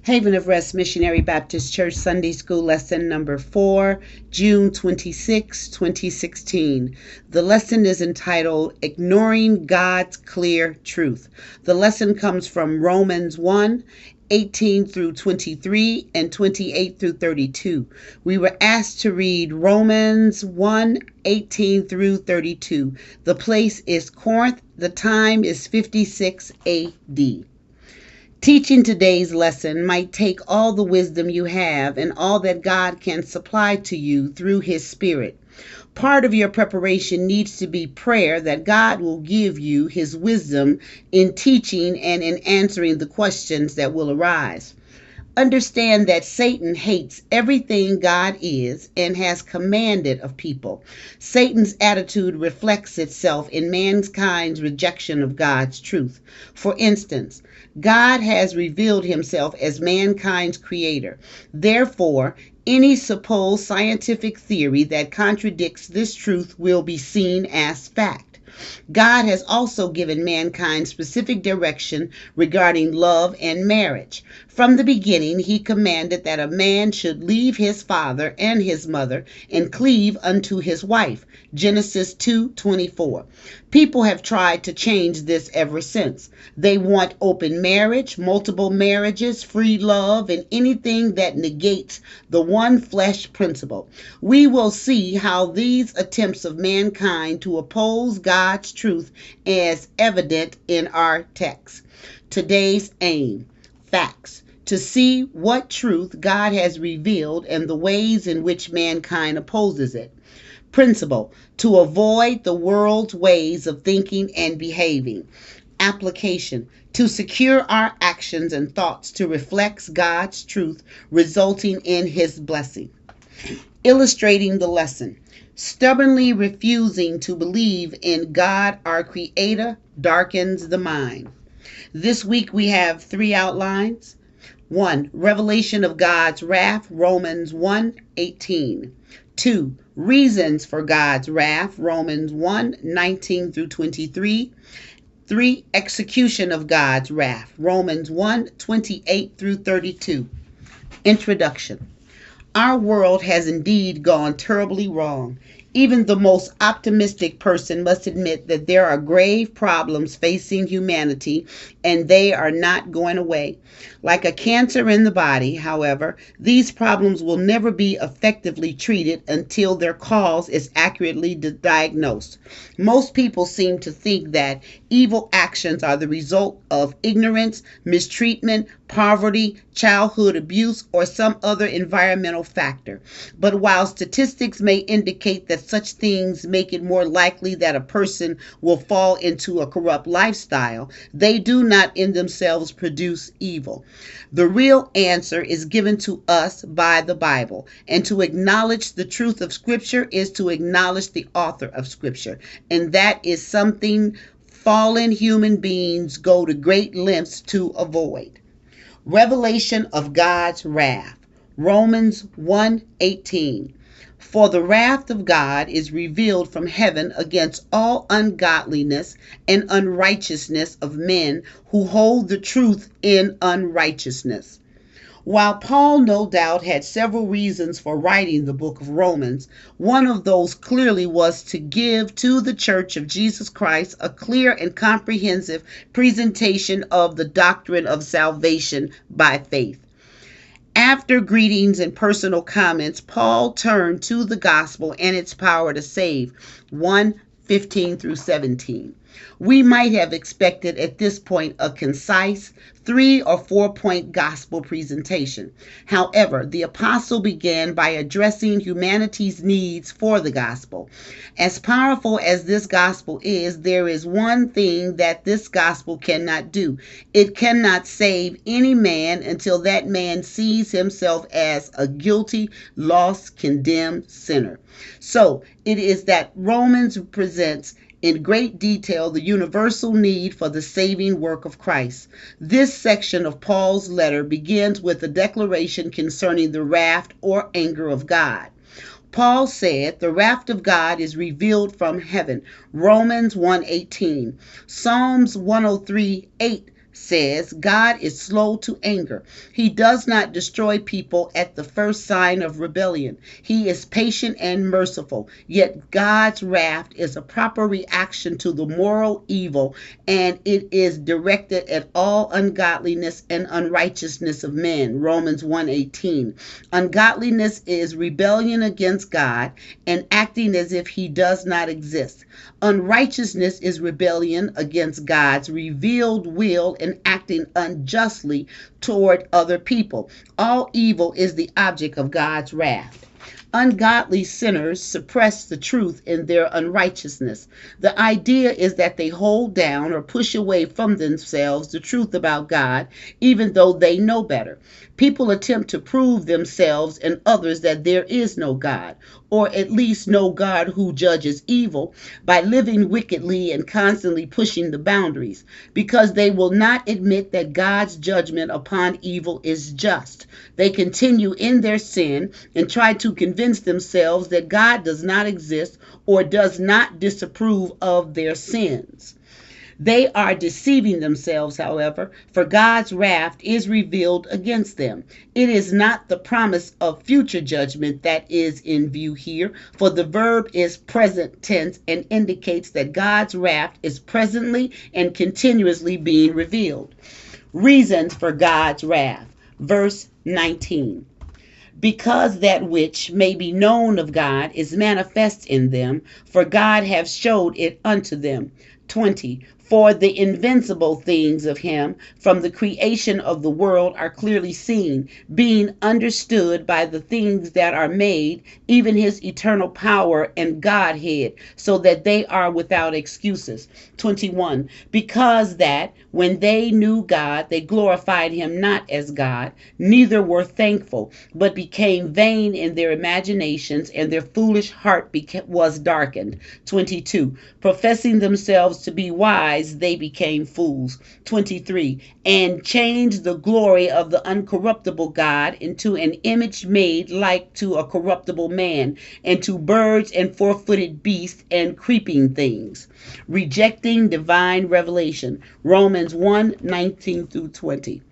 Haven of Rest Missionary Baptist Church Sunday School Lesson number 4, June 26, 2016. The lesson is entitled Ignoring God's Clear Truth. The lesson comes from Romans 1, 18 through 23 and 28 through 32. We were asked to read Romans 1, 18 through 32. The place is Corinth. The time is 56 AD. Teaching today's lesson might take all the wisdom you have and all that God can supply to you through His Spirit. Part of your preparation needs to be prayer that God will give you His wisdom in teaching and in answering the questions that will arise. Understand that Satan hates everything God is and has commanded of people. Satan's attitude reflects itself in mankind's rejection of God's truth. For instance, God has revealed Himself as mankind's creator. Therefore, any supposed scientific theory that contradicts this truth will be seen as fact. God has also given mankind specific direction regarding love and marriage. From the beginning, He commanded that a man should leave his father and his mother and cleave unto his wife. Genesis 2:24. People have tried to change this ever since. They want open marriage, multiple marriages, free love, and anything that negates the one flesh principle. We will see how these attempts of mankind to oppose God's truth is evident in our text. Today's aim, facts. To see what truth God has revealed and the ways in which mankind opposes it. Principle, to avoid the world's ways of thinking and behaving. Application, to secure our actions and thoughts to reflect God's truth, resulting in His blessing. Illustrating the lesson. Stubbornly refusing to believe in God our Creator darkens the mind. This week we have 3 outlines. 1. Revelation of God's wrath, Romans 1:18. 2. Reasons for God's wrath, Romans 1:19 through 23. 3. Execution of God's wrath, Romans 1:28 through 32. Introduction. Our world has indeed gone terribly wrong. Even the most optimistic person must admit that there are grave problems facing humanity, and they are not going away. Like a cancer in the body, however, these problems will never be effectively treated until their cause is accurately diagnosed. Most people seem to think that evil actions are the result of ignorance, mistreatment, poverty, childhood abuse, or some other environmental factor. But while statistics may indicate that such things make it more likely that a person will fall into a corrupt lifestyle, they do not in themselves produce evil. The real answer is given to us by the Bible, and to acknowledge the truth of Scripture is to acknowledge the author of Scripture, and that is something fallen human beings go to great lengths to avoid. Revelation of God's wrath, Romans 1:18. For the wrath of God is revealed from heaven against all ungodliness and unrighteousness of men who hold the truth in unrighteousness. While Paul no doubt had several reasons for writing the book of Romans, one of those clearly was to give to the Church of Jesus Christ a clear and comprehensive presentation of the doctrine of salvation by faith. After greetings and personal comments, Paul turned to the gospel and its power to save, 1:15 through 17. We might have expected at this point a concise 3 or 4 point gospel presentation. However, the apostle began by addressing humanity's needs for the gospel. As powerful as this gospel is, there is one thing that this gospel cannot do. It cannot save any man until that man sees himself as a guilty, lost, condemned sinner. So it is that Romans presents in great detail the universal need for the saving work of Christ. This section of Paul's letter begins with a declaration concerning the wrath or anger of God. Paul said the wrath of God is revealed from heaven, Romans 1:18. Psalms 103:8 says God is slow to anger. He does not destroy people at the first sign of rebellion. He is patient and merciful. Yet God's wrath is a proper reaction to the moral evil, and it is directed at all ungodliness and unrighteousness of men. Romans 1:18. Ungodliness is rebellion against God and acting as if he does not exist. Unrighteousness is rebellion against God's revealed will and acting unjustly toward other people. All evil is the object of God's wrath. Ungodly sinners suppress the truth in their unrighteousness. The idea is that they hold down or push away from themselves the truth about God, even though they know better. People attempt to prove themselves and others that there is no God, or at least no God who judges evil, by living wickedly and constantly pushing the boundaries, because they will not admit that God's judgment upon evil is just. They continue in their sin and try to convince themselves that God does not exist or does not disapprove of their sins. They are deceiving themselves, however, for God's wrath is revealed against them. It is not the promise of future judgment that is in view here, for the verb is present tense and indicates that God's wrath is presently and continuously being revealed. Reasons for God's wrath. Verse 19. Because that which may be known of God is manifest in them, for God hath showed it unto them. 20. For the invincible things of him from the creation of the world are clearly seen, being understood by the things that are made, even his eternal power and Godhead, so that they are without excuses. 21. Because that when they knew God, they glorified him not as God, neither were thankful, but became vain in their imaginations, and their foolish heart was darkened. 22. Professing themselves to be wise, they became fools. 23. And changed the glory of the uncorruptible God into an image made like to a corruptible man, and to birds and four-footed beasts and creeping things. Rejecting divine revelation. Romans 1:19 through 20.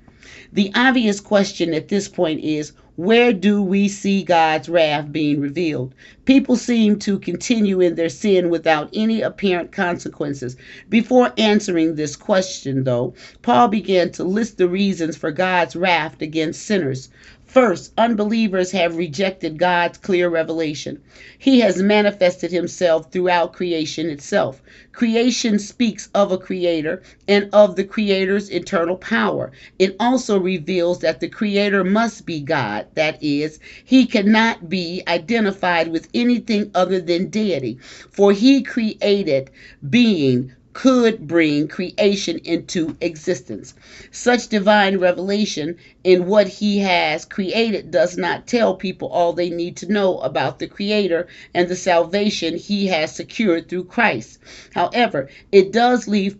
The obvious question at this point is, where do we see God's wrath being revealed? People seem to continue in their sin without any apparent consequences. Before answering this question, though, Paul began to list the reasons for God's wrath against sinners. First, unbelievers have rejected God's clear revelation. He has manifested himself throughout creation itself. Creation speaks of a creator and of the creator's eternal power. It also reveals that the creator must be God. That is, he cannot be identified with anything other than deity, for he created being could bring creation into existence. Such divine revelation in what he has created does not tell people all they need to know about the Creator and the salvation he has secured through Christ. However, it does leave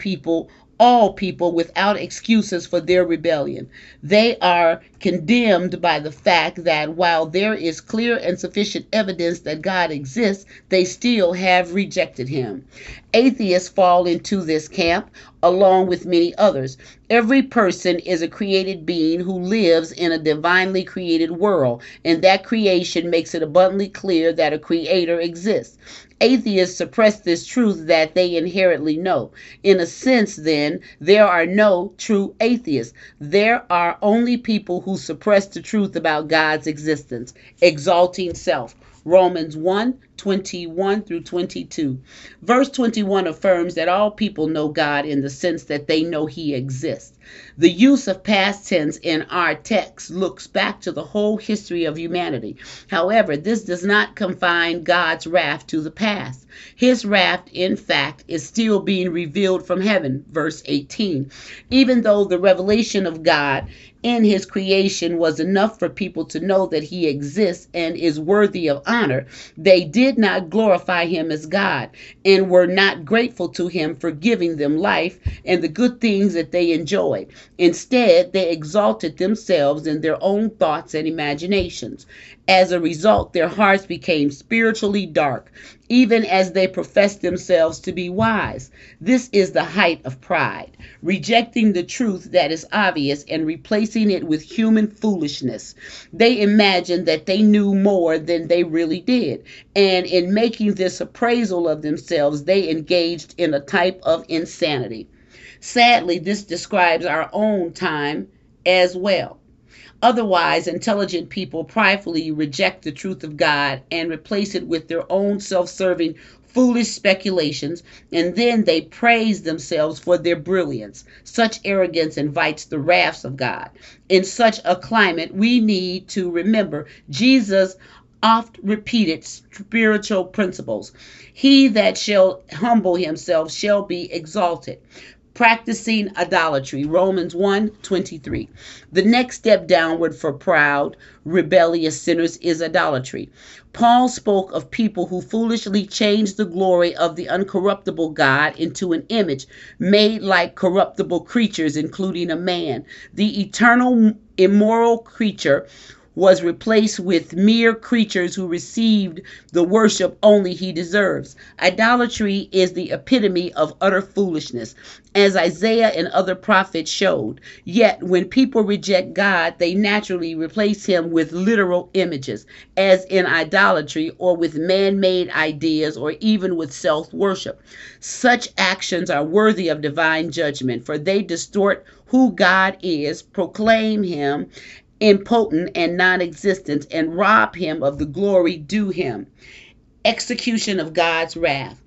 all people without excuses for their rebellion. They are condemned by the fact that while there is clear and sufficient evidence that God exists, they still have rejected him. Atheists fall into this camp along with many others. Every person is a created being who lives in a divinely created world, and that creation makes it abundantly clear that a creator exists. Atheists suppress this truth that they inherently know. In a sense, then, there are no true atheists. There are only people who suppress the truth about God's existence, exalting self. Romans 1:21 through 22. Verse 21 affirms that all people know God in the sense that they know he exists. The use of past tense in our text looks back to the whole history of humanity. However, this does not confine God's wrath to the past. His wrath, in fact, is still being revealed from heaven. Verse 18. Even though the revelation of God in his creation was enough for people to know that he exists and is worthy of honor, they did not glorify him as God and were not grateful to him for giving them life and the good things that they enjoyed. Instead, they exalted themselves in their own thoughts and imaginations. As a result, their hearts became spiritually dark, even as they profess themselves to be wise. This is the height of pride, rejecting the truth that is obvious and replacing it with human foolishness. They imagined that they knew more than they really did, and in making this appraisal of themselves, they engaged in a type of insanity. Sadly, this describes our own time as well. Otherwise, intelligent people pridefully reject the truth of God and replace it with their own self serving, foolish speculations, and then they praise themselves for their brilliance. Such arrogance invites the wrath of God. In such a climate, we need to remember Jesus oft repeated spiritual principles. He that shall humble himself shall be exalted. Practicing idolatry, Romans 1:23. The next step downward for proud, rebellious sinners is idolatry. Paul spoke of people who foolishly changed the glory of the uncorruptible God into an image made like corruptible creatures, including a man. The eternal immoral creature was replaced with mere creatures who received the worship only he deserves. Idolatry is the epitome of utter foolishness, as Isaiah and other prophets showed. Yet, when people reject God, they naturally replace him with literal images, as in idolatry, or with man made ideas, or even with self worship. Such actions are worthy of divine judgment, for they distort who God is, proclaim him impotent and non existent, and rob him of the glory due him. Execution of God's wrath.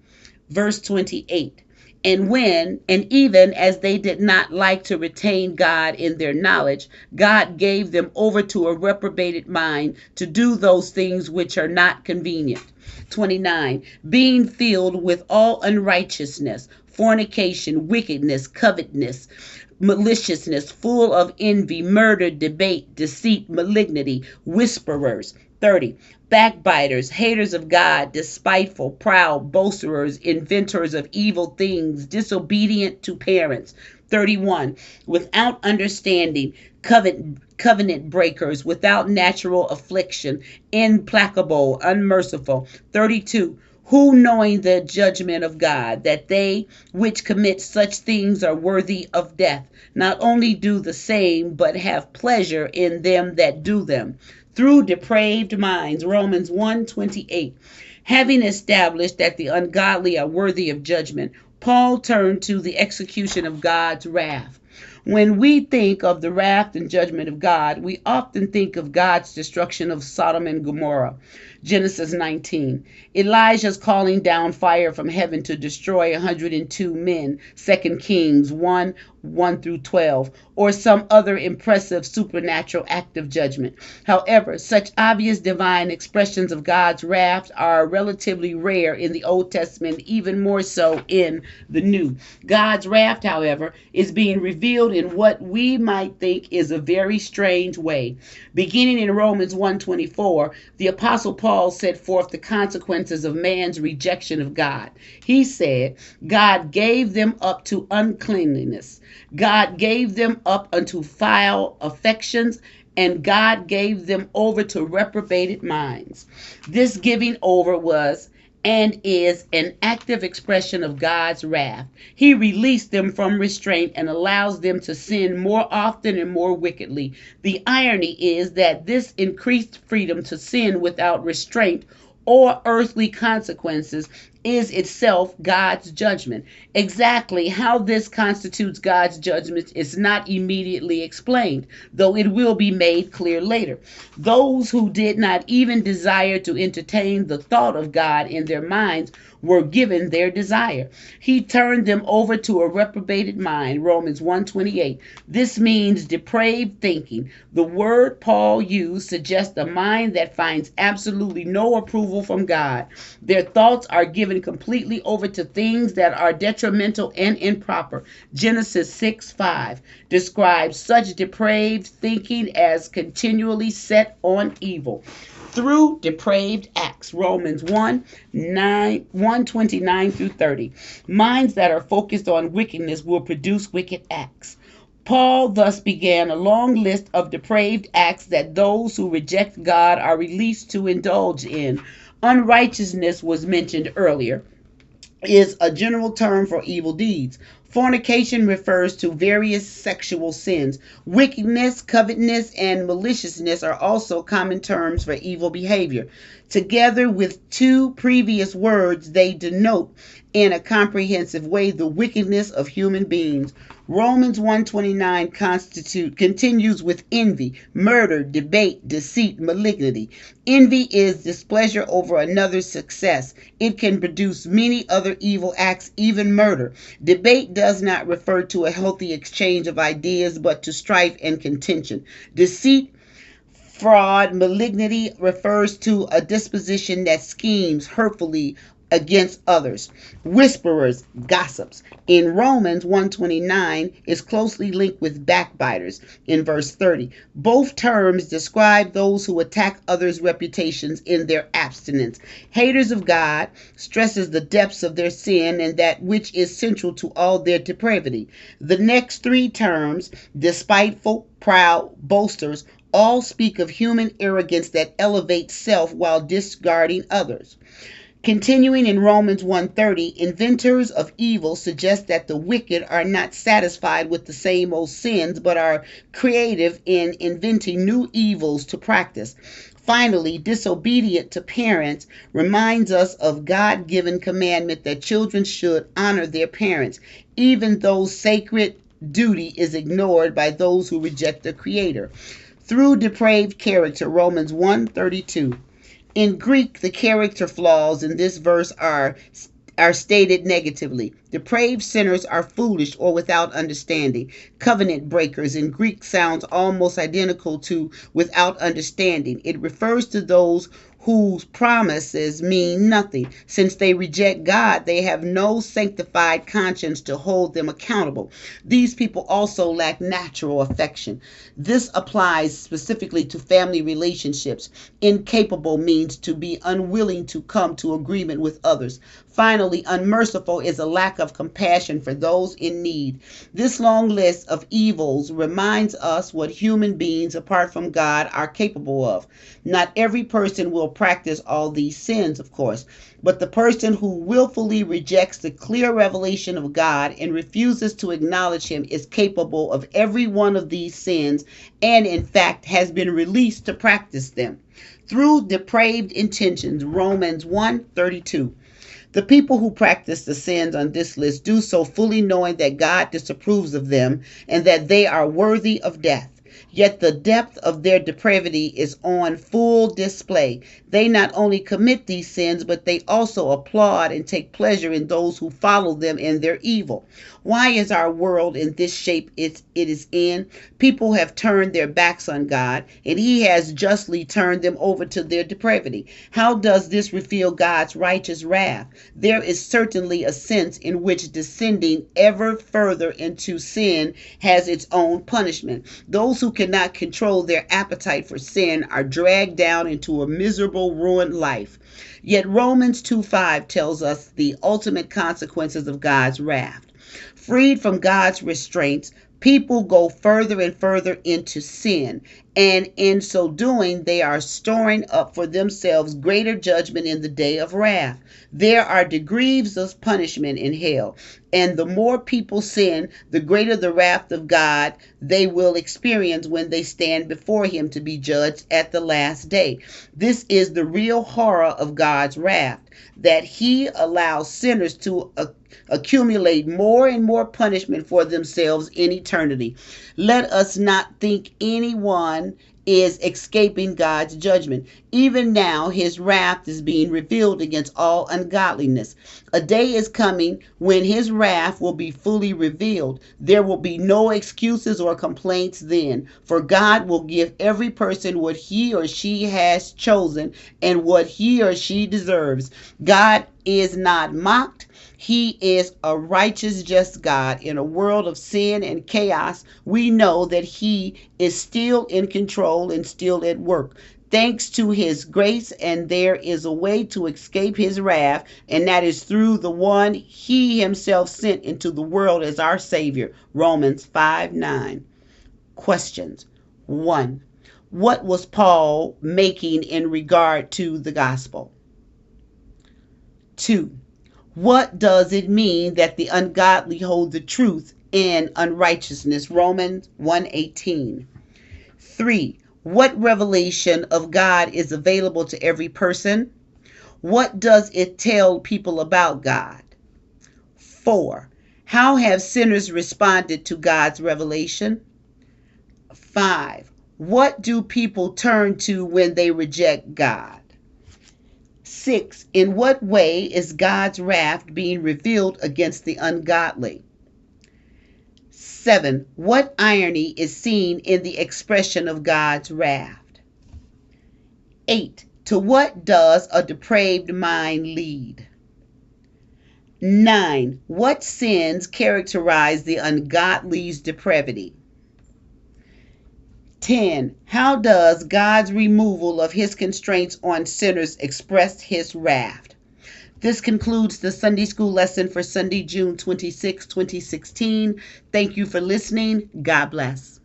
Verse 28. And even as they did not like to retain God in their knowledge, God gave them over to a reprobated mind to do those things which are not convenient. 29. Being filled with all unrighteousness, fornication, wickedness, covetousness, maliciousness, full of envy, murder, debate, deceit, malignity, whisperers. 30. Backbiters, haters of God, despiteful, proud, boasters, inventors of evil things, disobedient to parents. 31. Without understanding, covenant breakers, without natural affliction, implacable, unmerciful. 32. Who, knowing the judgment of God, that they which commit such things are worthy of death, not only do the same, but have pleasure in them that do them, through depraved minds, Romans 1:28. Having established that the ungodly are worthy of judgment, Paul turned to the execution of God's wrath. When we think of the wrath and judgment of God, we often think of God's destruction of Sodom and Gomorrah. Genesis 19. Elijah's calling down fire from heaven to destroy 102 men. 2 Kings 1 through 12. Or some other impressive supernatural act of judgment. However, such obvious divine expressions of God's wrath are relatively rare in the Old Testament, even more so in the New. God's wrath, however, is being revealed in what we might think is a very strange way. Beginning in Romans 1:24, the Apostle Paul set forth the consequences of man's rejection of God. He said, God gave them up to uncleanliness. God gave them up unto foul affections, and God gave them over to reprobated minds. This giving over was and is an active expression of God's wrath. He released them from restraint and allows them to sin more often and more wickedly. The irony is that this increased freedom to sin without restraint or earthly consequences is itself God's judgment. Exactly how this constitutes God's judgment is not immediately explained, though it will be made clear later. Those who did not even desire to entertain the thought of God in their minds were given their desire. He turned them over to a reprobated mind, Romans 1:28. This means depraved thinking. The word Paul used suggests a mind that finds absolutely no approval from God. Their thoughts are given completely over to things that are detrimental and improper. Genesis 6:5 describes such depraved thinking as continually set on evil through depraved acts. Romans 1:29 through 30. Minds that are focused on wickedness will produce wicked acts. Paul thus began a long list of depraved acts that those who reject God are released to indulge in. Unrighteousness was mentioned earlier, is a general term for evil deeds. Fornication refers to various sexual sins. Wickedness, covetousness, and maliciousness are also common terms for evil behavior. Together with two previous words, they denote in a comprehensive way the wickedness of human beings. Romans 1:29 continues with envy, murder, debate, deceit, malignity. Envy is displeasure over another's success. It can produce many other evil acts, even murder. Debate does not refer to a healthy exchange of ideas, but to strife and contention. Deceit, fraud, malignity refers to a disposition that schemes hurtfully against others. Whisperers, gossips, in Romans 1:29 is closely linked with backbiters in verse 30. Both terms describe those who attack others' reputations in their abstinence. Haters of God stresses the depths of their sin and that which is central to all their depravity. The next three terms, despiteful, proud, boasters, all speak of human arrogance that elevates self while discarding others. Continuing in Romans 1:30, inventors of evil suggest that the wicked are not satisfied with the same old sins but are creative in inventing new evils to practice. Finally, disobedient to parents reminds us of God-given commandment that children should honor their parents, even though sacred duty is ignored by those who reject the Creator. Through depraved character, Romans 1:32. In Greek, the character flaws in this verse are stated negatively. Depraved sinners are foolish or without understanding. Covenant breakers in Greek sounds almost identical to without understanding. It refers to those whose promises mean nothing. Since they reject God, they have no sanctified conscience to hold them accountable. These people also lack natural affection. This applies specifically to family relationships. Incapable means to be unwilling to come to agreement with others. Finally, unmerciful is a lack of compassion for those in need. This long list of evils reminds us what human beings, apart from God, are capable of. Not every person will practice all these sins, of course, but the person who willfully rejects the clear revelation of God and refuses to acknowledge Him is capable of every one of these sins and, in fact, has been released to practice them. Through depraved intentions, Romans 1:32. The people who practice the sins on this list do so fully knowing that God disapproves of them and that they are worthy of death. Yet the depth of their depravity is on full display. They not only commit these sins, but they also applaud and take pleasure in those who follow them in their evil. Why is our world in this shape it is in? People have turned their backs on God, and He has justly turned them over to their depravity. How does this reveal God's righteous wrath? There is certainly a sense in which descending ever further into sin has its own punishment. Those who cannot control their appetite for sin are dragged down into a miserable, ruined life. Yet Romans 2:5 tells us the ultimate consequences of God's wrath. Freed from God's restraints, people go further and further into sin, and in so doing, they are storing up for themselves greater judgment in the day of wrath. There are degrees of punishment in hell, and the more people sin, the greater the wrath of God they will experience when they stand before Him to be judged at the last day. This is the real horror of God's wrath, that He allows sinners to accumulate more and more punishment for themselves in eternity. Let us not think anyone is escaping God's judgment. Even now, His wrath is being revealed against all ungodliness. A day is coming when His wrath will be fully revealed. There will be no excuses or complaints then, for God will give every person what he or she has chosen and what he or she deserves. God is not mocked. He is a righteous, just God. In a world of sin and chaos, we know that He is still in control and still at work. Thanks to His grace, and there is a way to escape His wrath, and that is through the one He Himself sent into the world as our Savior. Romans 5:9. Questions. 1. What was Paul making in regard to the gospel? 2. What does it mean that the ungodly hold the truth in unrighteousness? Romans 1:18. 3. What revelation of God is available to every person? What does it tell people about God? 4. How have sinners responded to God's revelation? 5. What do people turn to when they reject God? 6. In what way is God's wrath being revealed against the ungodly? 7. What irony is seen in the expression of God's wrath? 8. To what does a depraved mind lead? 9. What sins characterize the ungodly's depravity? 10. How does God's removal of his constraints on sinners express his wrath? This concludes the Sunday School lesson for Sunday, June 26, 2016. Thank you for listening. God bless.